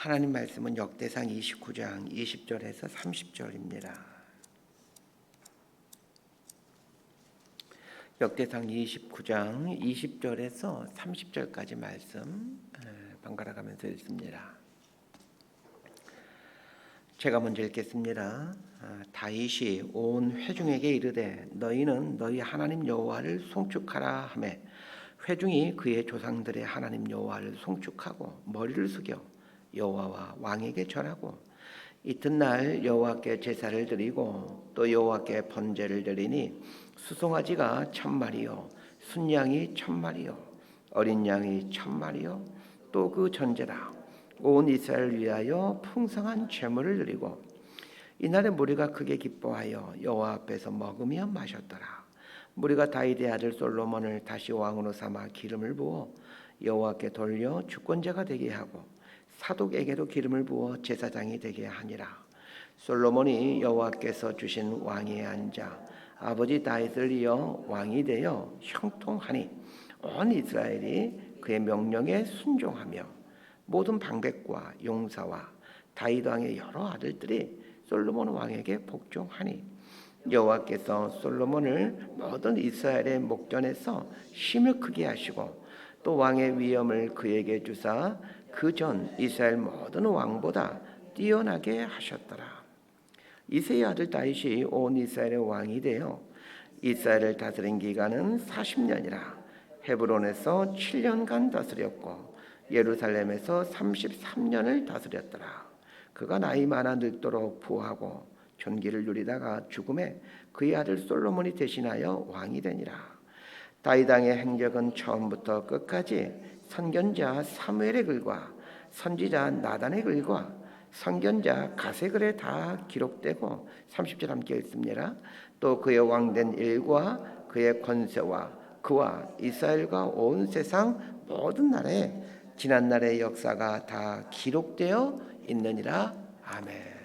하나님 말씀은 역대상 29장 20절에서 30절입니다. 역대상 29장 20절에서 30절까지 말씀 번갈아 가면서 읽습니다. 제가 먼저 읽겠습니다. 다윗이 온 회중에게 이르되 너희는 너희 하나님 여호와를 송축하라 하매 회중이 그의 조상들의 하나님 여호와를 송축하고 머리를 숙여 여호와와 왕에게 절하고 이튿날 여호와께 제사를 드리고 또 여호와께 번제를 드리니 수송아지가 1000마리요 순양이 1000마리요 어린 양이 1000마리요 또 그 전제라 온 이스라엘을 위하여 풍성한 제물을 드리고 이날에 무리가 크게 기뻐하여 여호와 앞에서 먹으며 마셨더라. 무리가 다윗의 아들 솔로몬을 다시 왕으로 삼아 기름을 부어 여호와께 돌려 주권자가 되게 하고 사독에게도 기름을 부어 제사장이 되게 하니라. 솔로몬이 여호와께서 주신 왕위에 앉아 아버지 다윗을 이어 왕이 되어 형통하니 온 이스라엘이 그의 명령에 순종하며 모든 방백과 용사와 다윗 왕의 여러 아들들이 솔로몬 왕에게 복종하니 여호와께서 솔로몬을 모든 이스라엘의 목전에서 힘을 크게 하시고 또 왕의 위엄을 그에게 주사 그 전 이스라엘 모든 왕보다 뛰어나게 하셨더라. 이새의 아들 다윗이 온 이스라엘의 왕이 되어 이스라엘을 다스린 기간은 40년이라. 헤브론에서 7년간 다스렸고 예루살렘에서 33년을 다스렸더라. 그가 나이 많아 늙도록 부하고 존귀를 누리다가 죽음에 그의 아들 솔로몬이 대신하여 왕이 되니라. 다윗 왕의 행적은 처음부터 끝까지 선견자 사무엘의 글과 선지자 나단의 글과 선견자 가세 글에 다 기록되고 30절 함께 읽습니다. 또 그의 왕된 일과 그의 권세와 그와 이스라엘과 온 세상 모든 나라에 지난날의 역사가 다 기록되어 있느니라. 아멘.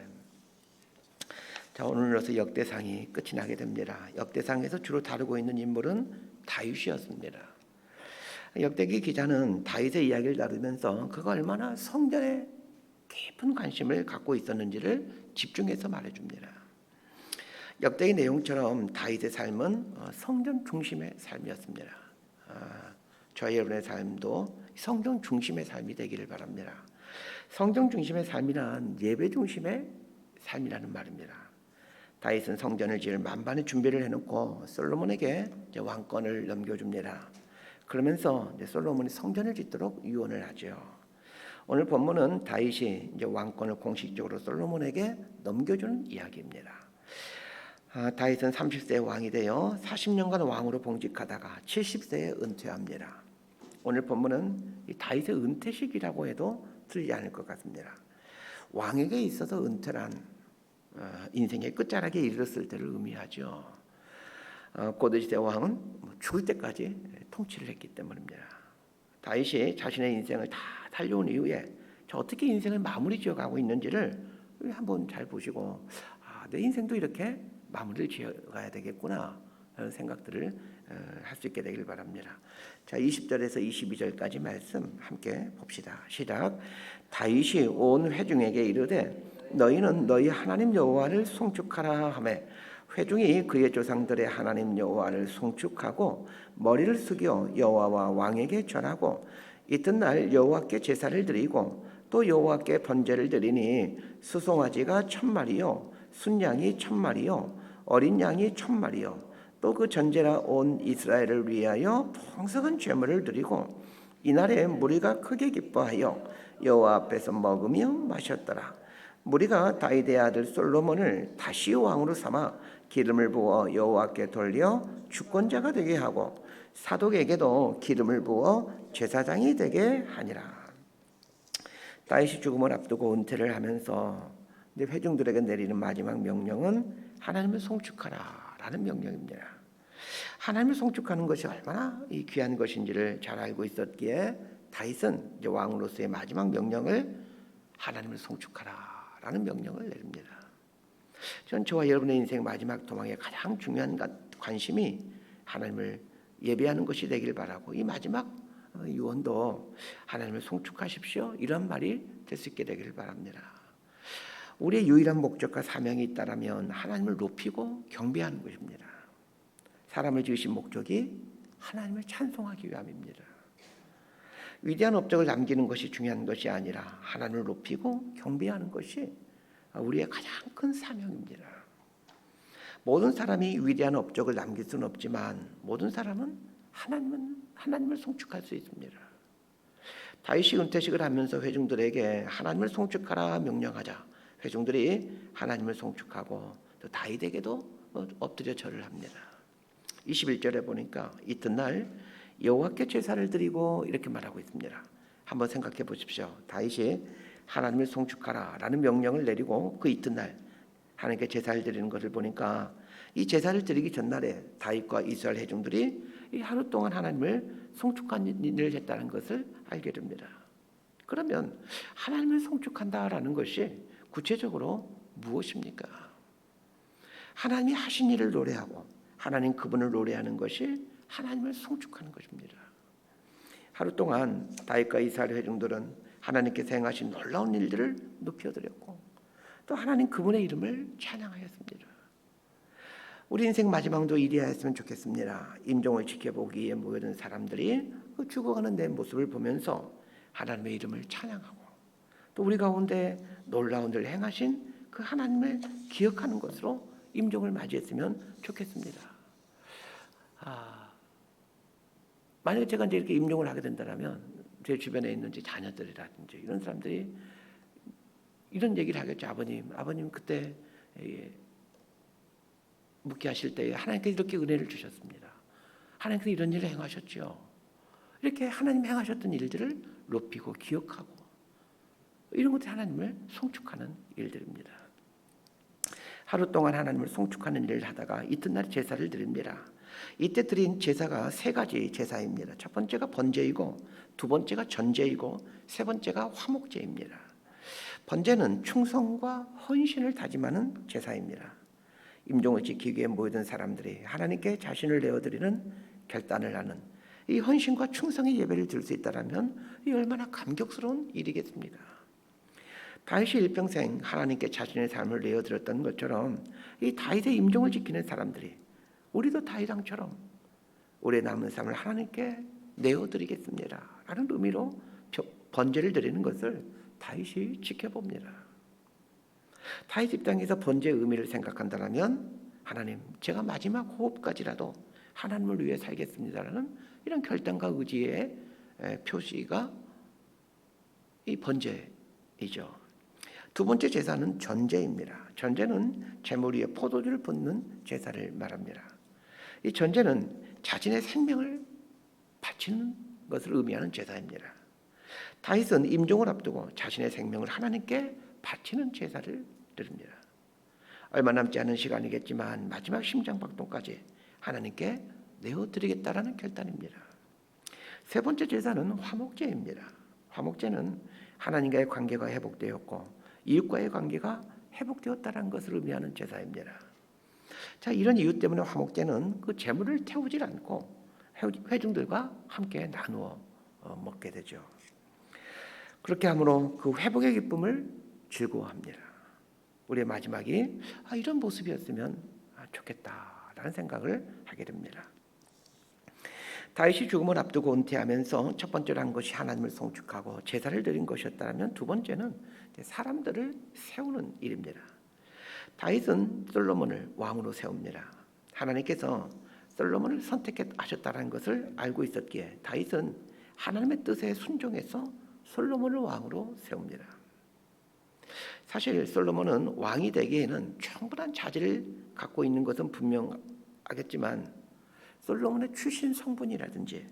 자, 오늘로서 역대상이 끝이 나게 됩니다. 역대상에서 주로 다루고 있는 인물은 다윗이었습니다. 역대기 기자는 다윗의 이야기를 다루면서 그가 얼마나 성전에 깊은 관심을 갖고 있었는지를 집중해서 말해줍니다. 역대기 내용처럼 다윗의 삶은 성전 중심의 삶이었습니다. 저희 여러분의 삶도 성전 중심의 삶이 되기를 바랍니다. 성전 중심의 삶이란 예배 중심의 삶이라는 말입니다. 다윗은 성전을 지을 만반의 준비를 해놓고 솔로몬에게 왕권을 넘겨줍니다. 그러면서 솔로몬이 성전을 짓도록 유언을 하죠. 오늘 본문은 다윗이 왕권을 공식적으로 솔로몬에게 넘겨주는 이야기입니다. 다윗은 30세에 왕이 되어 40년간 왕으로 봉직하다가 70세에 은퇴합니다. 오늘 본문은 이 다윗의 은퇴식이라고 해도 틀리지 않을 것 같습니다. 왕에게 있어서 은퇴란 인생의 끝자락에 이르렀을 때를 의미하죠. 고드시대 왕은 죽을 때까지 통치를 했기 때문입니다. 다윗이 자신의 인생을 다 달려온 이후에 어떻게 인생을 마무리 지어가고 있는지를 한번 잘 보시고 내 인생도 이렇게 마무리를 지어가야 되겠구나 라는 생각들을 할 수 있게 되길 바랍니다. 자, 20절에서 22절까지 말씀 함께 봅시다. 시작. 다윗이 온 회중에게 이르되 너희는 너희 하나님 여호와를 송축하라 하매 회중이 그의 조상들의 하나님 여호와를 송축하고 머리를 숙여 여호와와 왕에게 절하고 이튿날 여호와께 제사를 드리고 또 여호와께 번제를 드리니 수송아지가 1000마리요 순양이 1000마리요 어린 양이 1000마리요 또 그 전제라 온 이스라엘을 위하여 풍성한 제물을 드리고 이날에 무리가 크게 기뻐하여 여호와 앞에서 먹으며 마셨더라. 무리가 다윗의 아들 솔로몬을 다시 왕으로 삼아 기름을 부어 여호와께 돌려 주권자가 되게 하고 사독에게도 기름을 부어 제사장이 되게 하니라. 다윗이 죽음을 앞두고 은퇴를 하면서 회중들에게 내리는 마지막 명령은 하나님을 송축하라라는 명령입니다. 하나님을 송축하는 것이 얼마나 귀한 것인지를 잘 알고 있었기에 다윗은 이제 왕으로서의 마지막 명령을 하나님을 송축하라라는 명령을 내립니다. 전 저와 여러분의 인생 마지막 도망의 가장 중요한 관심이 하나님을 예배하는 것이 되길 바라고 이 마지막 유언도 하나님을 송축하십시오, 이런 말이 될 수 있게 되기를 바랍니다. 우리의 유일한 목적과 사명이 있다라면 하나님을 높이고 경배하는 것입니다. 사람을 지으신 목적이 하나님을 찬송하기 위함입니다. 위대한 업적을 남기는 것이 중요한 것이 아니라 하나님을 높이고 경배하는 것이 우리의 가장 큰 사명입니다. 모든 사람이 위대한 업적을 남길 수는 없지만 모든 사람은 하나님을 송축할 수 있습니다. 다윗이 은퇴식을 하면서 회중들에게 하나님을 송축하라 명령하자 회중들이 하나님을 송축하고 또 다윗에게도 엎드려 절을 합니다. 21절에 보니까 이튿날 여호와께 제사를 드리고 이렇게 말하고 있습니다. 한번 생각해 보십시오. 다윗이 하나님을 송축하라 라는 명령을 내리고 그 이튿날 하나님께 제사를 드리는 것을 보니까 이 제사를 드리기 전날에 다윗과 이스라엘 회중들이 이 하루 동안 하나님을 송축한 일을 했다는 것을 알게 됩니다. 그러면 하나님을 송축한다라는 것이 구체적으로 무엇입니까? 하나님이 하신 일을 노래하고 하나님 그분을 노래하는 것이 하나님을 송축하는 것입니다. 하루 동안 다윗과 이스라엘 회중들은 하나님께서 행하신 놀라운 일들을 높여드렸고 또 하나님 그분의 이름을 찬양하였습니다. 우리 인생 마지막도 이리하였으면 좋겠습니다. 임종을 지켜보기에 모여든 사람들이 그 죽어가는 내 모습을 보면서 하나님의 이름을 찬양하고 또 우리 가운데 놀라운 일을 행하신 그 하나님을 기억하는 것으로 임종을 맞이했으면 좋겠습니다. 만약에 제가 이제 이렇게 임종을 하게 된다면 제 주변에 있는 자녀들이라든지 이런 사람들이 이런 얘기를 하겠죠. 아버님 그때 묵기하실 때에 하나님께서 이렇게 은혜를 주셨습니다. 하나님께서 이런 일을 행하셨죠. 이렇게 하나님 행하셨던 일들을 높이고 기억하고 이런 것들이 하나님을 송축하는 일들입니다. 하루 동안 하나님을 송축하는 일을 하다가 이튿날 제사를 드립니다. 이때 드린 제사가 세 가지 제사입니다. 첫 번째가 번제이고 두 번째가 전제이고 세 번째가 화목제입니다. 번제는 충성과 헌신을 다짐하는 제사입니다. 임종을 지키기 위해 모여든 사람들이 하나님께 자신을 내어드리는 결단을 하는 이 헌신과 충성의 예배를 드릴 수 있다면 이 얼마나 감격스러운 일이겠습니까? 다윗이 일평생 하나님께 자신의 삶을 내어드렸던 것처럼 이 다윗의 임종을 지키는 사람들이 우리도 다윗왕처럼 올해 남은 삶을 하나님께 내어드리겠습니다 라는 의미로 번제를 드리는 것을 다윗이 지켜봅니다. 다윗 입장에서 번제의 의미를 생각한다면 하나님 제가 마지막 호흡까지라도 하나님을 위해 살겠습니다라는 이런 결단과 의지의 표시가 이 번제이죠. 두 번째 제사는 전제입니다. 전제는 제물 위에 포도주를 붓는 제사를 말합니다. 이 전제는 자신의 생명을 바치는 것을 의미하는 제사입니다. 다윗은 임종을 앞두고 자신의 생명을 하나님께 바치는 제사를 드립니다. 얼마 남지 않은 시간이겠지만 마지막 심장박동까지 하나님께 내어드리겠다라는 결단입니다. 세 번째 제사는 화목제입니다. 화목제는 하나님과의 관계가 회복되었고 이웃과의 관계가 회복되었다는 것을 의미하는 제사입니다. 자, 이런 이유 때문에 화목제는 그 제물을 태우질 않고 회중들과 함께 나누어 먹게 되죠. 그렇게 함으로 그 회복의 기쁨을 즐거워합니다. 우리의 마지막이 이런 모습이었으면 좋겠다라는 생각을 하게 됩니다. 다윗이 죽음을 앞두고 은퇴하면서 첫 번째로 한 것이 하나님을 송축하고 제사를 드린 것이었다면 두 번째는 사람들을 세우는 일입니다. 다윗은 솔로몬을 왕으로 세웁니다. 하나님께서 솔로몬을 선택하셨다는 것을 알고 있었기에 다윗은 하나님의 뜻에 순종해서 솔로몬을 왕으로 세웁니다. 사실 솔로몬은 왕이 되기에는 충분한 자질을 갖고 있는 것은 분명하겠지만 솔로몬의 출신 성분이라든지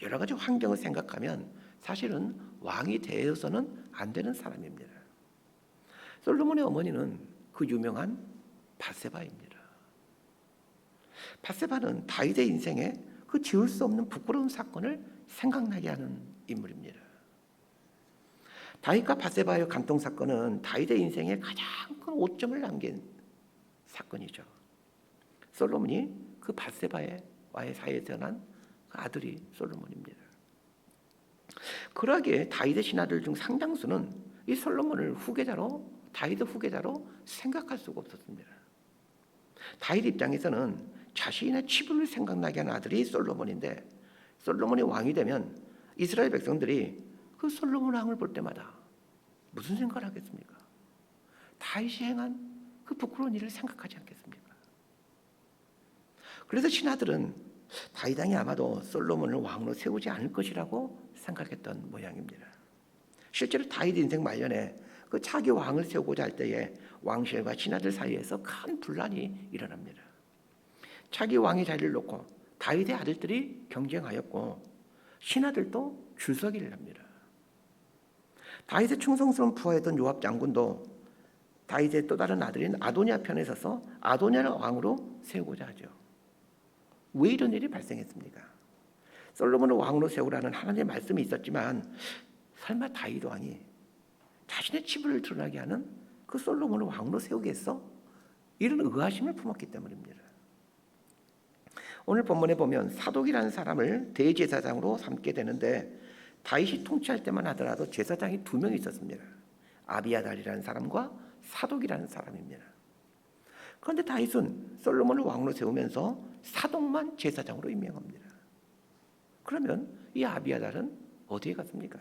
여러 가지 환경을 생각하면 사실은 왕이 되어서는 안 되는 사람입니다. 솔로몬의 어머니는 그 유명한 밧세바입니다. 밧세바는 다윗의 인생에 그 지울 수 없는 부끄러운 사건을 생각나게 하는 인물입니다. 다윗과 밧세바의 간통 사건은 다윗의 인생에 가장 큰 오점을 남긴 사건이죠. 솔로몬이 그 밧세바와의 사이에서 난 그 아들이 솔로몬입니다. 그러기에 다윗의 신하들 중 상당수는 이 솔로몬을 후계자로, 다윗의 후계자로 생각할 수가 없었습니다. 다윗 입장에서는 자신의 치부를 생각나게 하는 아들이 솔로몬인데, 솔로몬이 왕이 되면 이스라엘 백성들이 그 솔로몬 왕을 볼 때마다 무슨 생각을 하겠습니까? 다윗이 행한 그 부끄러운 일을 생각하지 않겠습니까? 그래서 신하들은 다윗 왕이 아마도 솔로몬을 왕으로 세우지 않을 것이라고 생각했던 모양입니다. 실제로 다윗 인생 말년에 그 차기 왕을 세우고자 할 때에 왕실과 신하들 사이에서 큰 분란이 일어납니다. 차기 왕의 자리를 놓고 다윗의 아들들이 경쟁하였고 신하들도 줄서기를 합니다. 다윗의 충성스러운 부하였던 요압 장군도 다윗의 또 다른 아들인 아도니아 편에 서서 아도니아를 왕으로 세우고자 하죠. 왜 이런 일이 발생했습니까? 솔로몬을 왕으로 세우라는 하나님의 말씀이 있었지만 설마 다윗 왕이 자신의 치부를 드러나게 하는 그 솔로몬을 왕으로 세우겠어? 이런 의아심을 품었기 때문입니다. 오늘 본문에 보면 사독이라는 사람을 대제사장으로 삼게 되는데 다윗이 통치할 때만 하더라도 제사장이 2명 있었습니다. 아비아달이라는 사람과 사독이라는 사람입니다. 그런데 다윗은 솔로몬을 왕으로 세우면서 사독만 제사장으로 임명합니다. 그러면 이 아비아달은 어디에 갔습니까?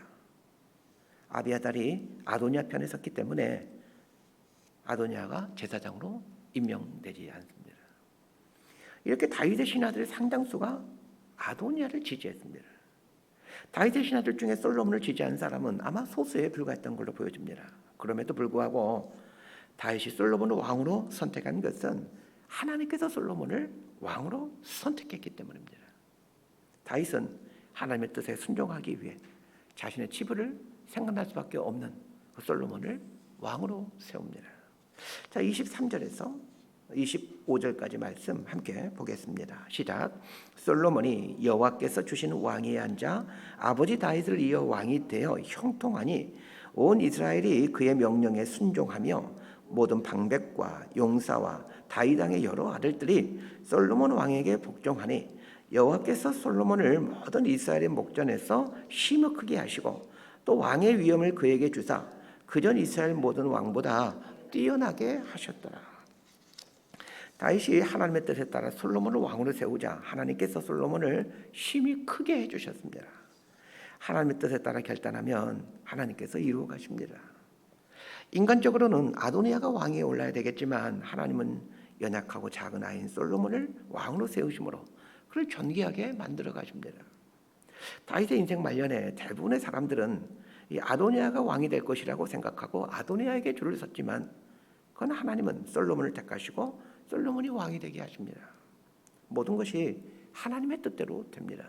아비아달이 아도니아 편에 섰기 때문에 아도니아가 제사장으로 임명되지 않습니다. 이렇게 다윗의 신하들의 상당수가 아도니아를 지지했습니다. 다윗의 신하들 중에 솔로몬을 지지한 사람은 아마 소수에 불과했던 걸로 보여집니다. 그럼에도 불구하고 다윗이 솔로몬을 왕으로 선택한 것은 하나님께서 솔로몬을 왕으로 선택했기 때문입니다. 다윗은 하나님의 뜻에 순종하기 위해 자신의 치부를 생각날 수밖에 없는 그 솔로몬을 왕으로 세웁니다. 자, 23절에서 25절까지 말씀 함께 보겠습니다. 시작. 솔로몬이 여호와께서 주신 왕위에 앉아 아버지 다윗을 이어 왕이 되어 형통하니 온 이스라엘이 그의 명령에 순종하며 모든 방백과 용사와 다윗 왕의 여러 아들들이 솔로몬 왕에게 복종하니 여호와께서 솔로몬을 모든 이스라엘의 목전에서 힘을 크게 하시고 또 왕의 위엄을 그에게 주사 그전 이스라엘 모든 왕보다 뛰어나게 하셨더라. 다윗이 하나님의 뜻에 따라 솔로몬을 왕으로 세우자 하나님께서 솔로몬을 힘이 크게 해주셨습니다. 하나님의 뜻에 따라 결단하면 하나님께서 이루어 가십니다. 인간적으로는 아도니아가 왕위에 올라야 되겠지만 하나님은 연약하고 작은 아이인 솔로몬을 왕으로 세우심으로 그를 존귀하게 만들어 가십니다. 다윗의 인생 말년에 대부분의 사람들은 이 아도니아가 왕이 될 것이라고 생각하고 아도니아에게 줄을 섰지만 그건 하나님은 솔로몬을 택하시고 솔로몬이 왕이 되게 하십니다. 모든 것이 하나님의 뜻대로 됩니다.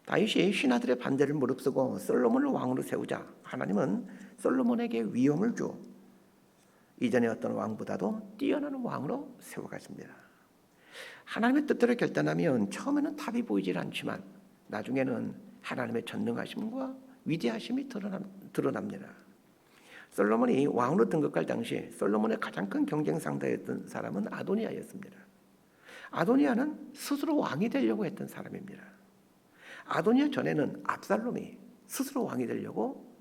다윗이 신하들의 반대를 무릅쓰고 솔로몬을 왕으로 세우자 하나님은 솔로몬에게 위엄을 주어 이전의 어떤 왕보다도 뛰어나는 왕으로 세워가십니다. 하나님의 뜻대로 결단하면 처음에는 답이 보이질 않지만 나중에는 하나님의 전능하심과 위대하심이 드러납니다. 솔로몬이 왕으로 등극할 당시 솔로몬의 가장 큰 경쟁 상대였던 사람은 아도니아였습니다. 아도니아는 스스로 왕이 되려고 했던 사람입니다. 아도니아 전에는 압살롬이 스스로 왕이 되려고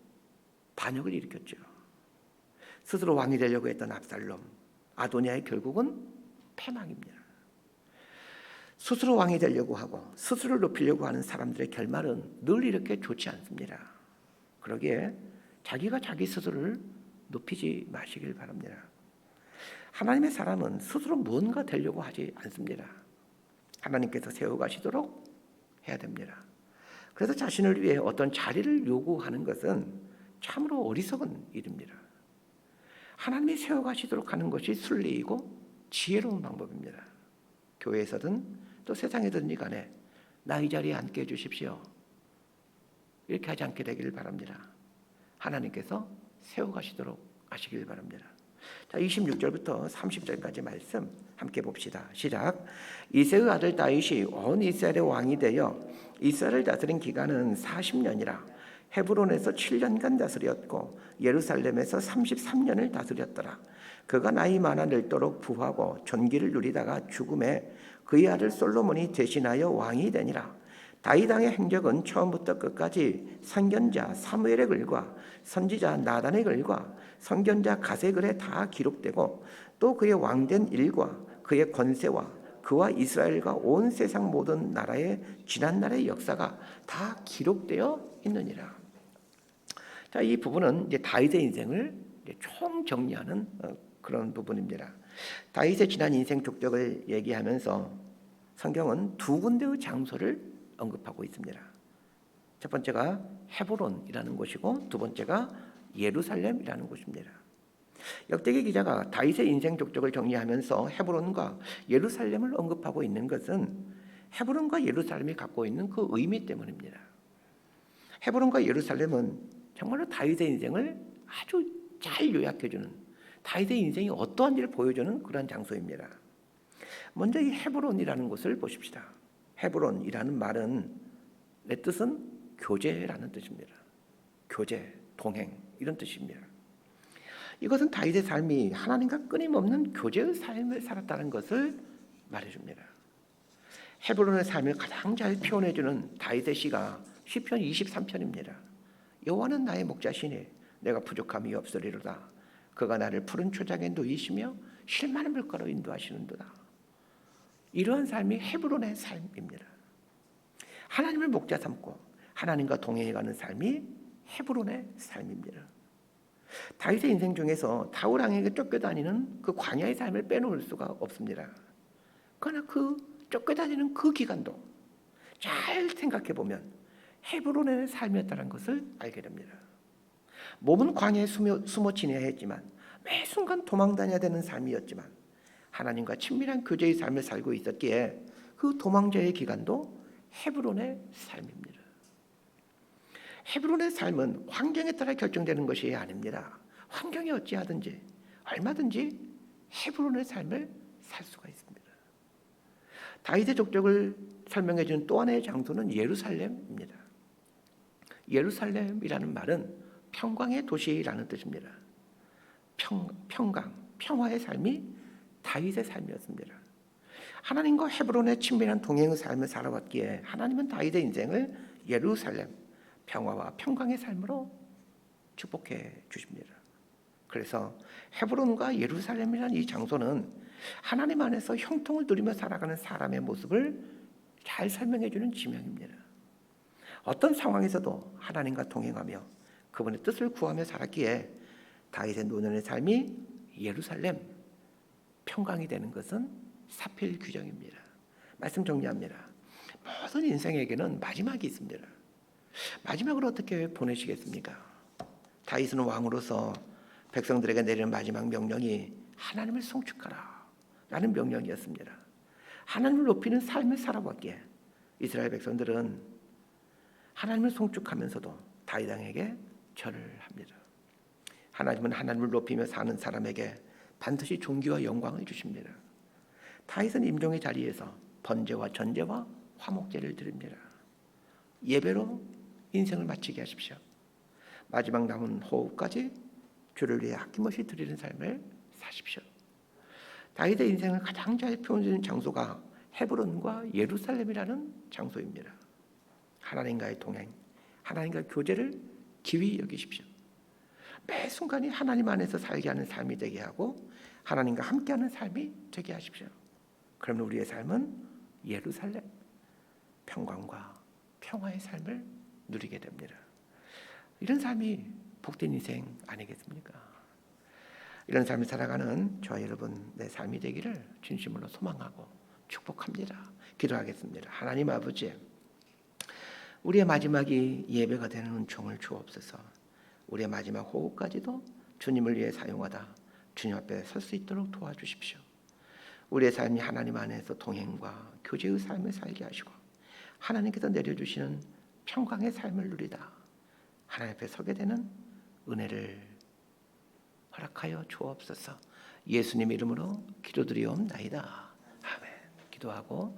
반역을 일으켰죠. 스스로 왕이 되려고 했던 압살롬, 아도니아의 결국은 패망입니다. 스스로 왕이 되려고 하고 스스로를 높이려고 하는 사람들의 결말은 늘 이렇게 좋지 않습니다. 그러기에 자기가 자기 스스로를 높이지 마시길 바랍니다. 하나님의 사람은 스스로 무언가 되려고 하지 않습니다. 하나님께서 세워가시도록 해야 됩니다. 그래서 자신을 위해 어떤 자리를 요구하는 것은 참으로 어리석은 일입니다. 하나님이 세워가시도록 하는 것이 순리이고 지혜로운 방법입니다. 교회에서든 또 세상에든지 간에 나 이 자리에 앉게 해주십시오. 이렇게 하지 않게 되기를 바랍니다. 하나님께서 세워가시도록 하시길 바랍니다. 자, 26절부터 30절까지 말씀 함께 봅시다. 시작. 이새의 아들 다윗이 온 이스라엘의 왕이 되어 이스라엘을 다스린 기간은 40년이라 헤브론에서 7년간 다스렸고 예루살렘에서 33년을 다스렸더라. 그가 나이 많아 늙도록 부하고 존귀를 누리다가 죽음에 그의 아들 솔로몬이 대신하여 왕이 되니라. 다윗 왕의 행적은 처음부터 끝까지 선견자 사무엘의 글과 선지자 나단의 글과 선견자 갓의 글에 다 기록되고 또 그의 왕된 일과 그의 권세와 그와 이스라엘과 온 세상 모든 나라의 지난날의 역사가 다 기록되어 있느니라. 자, 이 부분은 이제 다윗의 인생을 이제 총 정리하는 그런 부분입니다. 다윗의 지난 인생 족적을 얘기하면서 성경은 두 군데의 장소를 언급하고 있습니다. 첫 번째가 헤브론이라는 곳이고 두 번째가 예루살렘이라는 곳입니다. 역대기 기자가 다윗의 인생 족적을 정리하면서 헤브론과 예루살렘을 언급하고 있는 것은 헤브론과 예루살렘이 갖고 있는 그 의미 때문입니다. 헤브론과 예루살렘은 정말로 다윗의 인생을 아주 잘 요약해주는, 다윗의 인생이 어떠한지를 보여주는 그런 장소입니다. 먼저 이 헤브론이라는 곳을 보십시다. 헤브론이라는 말은 내 뜻은 교제라는 뜻입니다. 교제, 동행 이런 뜻입니다. 이것은 다윗의 삶이 하나님과 끊임없는 교제의 삶을 살았다는 것을 말해줍니다. 헤브론의 삶을 가장 잘 표현해주는 다윗의 시가 시편 23편입니다. 여호와는 나의 목자시니 내가 부족함이 없으리로다. 그가 나를 푸른 초장에 누이시며 쉴만한 물가로 인도하시는도다. 이러한 삶이 헤브론의 삶입니다. 하나님을 목자 삼고 하나님과 동행해가는 삶이 헤브론의 삶입니다. 다윗의 인생 중에서 다윗 왕에게 쫓겨다니는 그 광야의 삶을 빼놓을 수가 없습니다. 그러나 그 쫓겨다니는 그 기간도 잘 생각해 보면 헤브론의 삶이었다는 것을 알게 됩니다. 몸은 광야에 숨어 지내야 했지만 매 순간 도망다녀야 되는 삶이었지만 하나님과 친밀한 교제의 삶을 살고 있었기에 그 도망자의 기간도 헤브론의 삶입니다. 헤브론의 삶은 환경에 따라 결정되는 것이 아닙니다. 환경이 어찌하든지 얼마든지 헤브론의 삶을 살 수가 있습니다. 다윗의 족적을 설명해 주는 또 하나의 장소는 예루살렘입니다. 예루살렘이라는 말은 평강의 도시라는 뜻입니다. 평강, 평화의 삶이 다윗의 삶이었습니다. 하나님과 헤브론의 친밀한 동행의 삶을 살아왔기에 하나님은 다윗의 인생을 예루살렘, 평화와 평강의 삶으로 축복해 주십니다. 그래서 헤브론과 예루살렘이라는 이 장소는 하나님 안에서 형통을 누리며 살아가는 사람의 모습을 잘 설명해 주는 지명입니다. 어떤 상황에서도 하나님과 동행하며 그분의 뜻을 구하며 살았기에 다윗의 노년의 삶이 예루살렘, 평강이 되는 것은 사필 규정입니다. 말씀 정리합니다. 모든 인생에게는 마지막이 있습니다. 마지막으로 어떻게 보내시겠습니까? 다윗은 왕으로서 백성들에게 내리는 마지막 명령이 하나님을 송축하라 라는 명령이었습니다. 하나님을 높이는 삶을 살아왔기에 이스라엘 백성들은 하나님을 송축하면서도 다윗 왕에게 절을 합니다. 하나님은 하나님을 높이며 사는 사람에게 반드시 존귀와 영광을 주십니다. 다윗은 임종의 자리에서 번제와 전제와 화목제를 드립니다. 예배로 인생을 마치게 하십시오. 마지막 남은 호흡까지 주를 위해 아낌없이 드리는 삶을 사십시오. 다윗의 인생을 가장 잘 표현해주는 장소가 헤브론과 예루살렘이라는 장소입니다. 하나님과의 동행, 하나님과의 교제를 기휘 여기십시오. 매 순간이 하나님 안에서 살게 하는 삶이 되게 하고 하나님과 함께하는 삶이 되게 하십시오. 그러면 우리의 삶은 예루살렘, 평강과 평화의 삶을 누리게 됩니다. 이런 삶이 복된 인생 아니겠습니까? 이런 삶을 살아가는 저와 여러분의 삶이 되기를 진심으로 소망하고 축복합니다. 기도하겠습니다. 하나님 아버지, 우리의 마지막이 예배가 되는 은총을 주옵소서. 우리의 마지막 호흡까지도 주님을 위해 사용하다 주님 앞에 설 수 있도록 도와주십시오. 우리의 삶이 하나님 안에서 동행과 교제의 삶을 살게 하시고 하나님께서 내려주시는 평강의 삶을 누리다 하나님 앞에 서게 되는 은혜를 허락하여 주옵소서. 예수님 이름으로 기도드리옵나이다. 아멘. 기도하고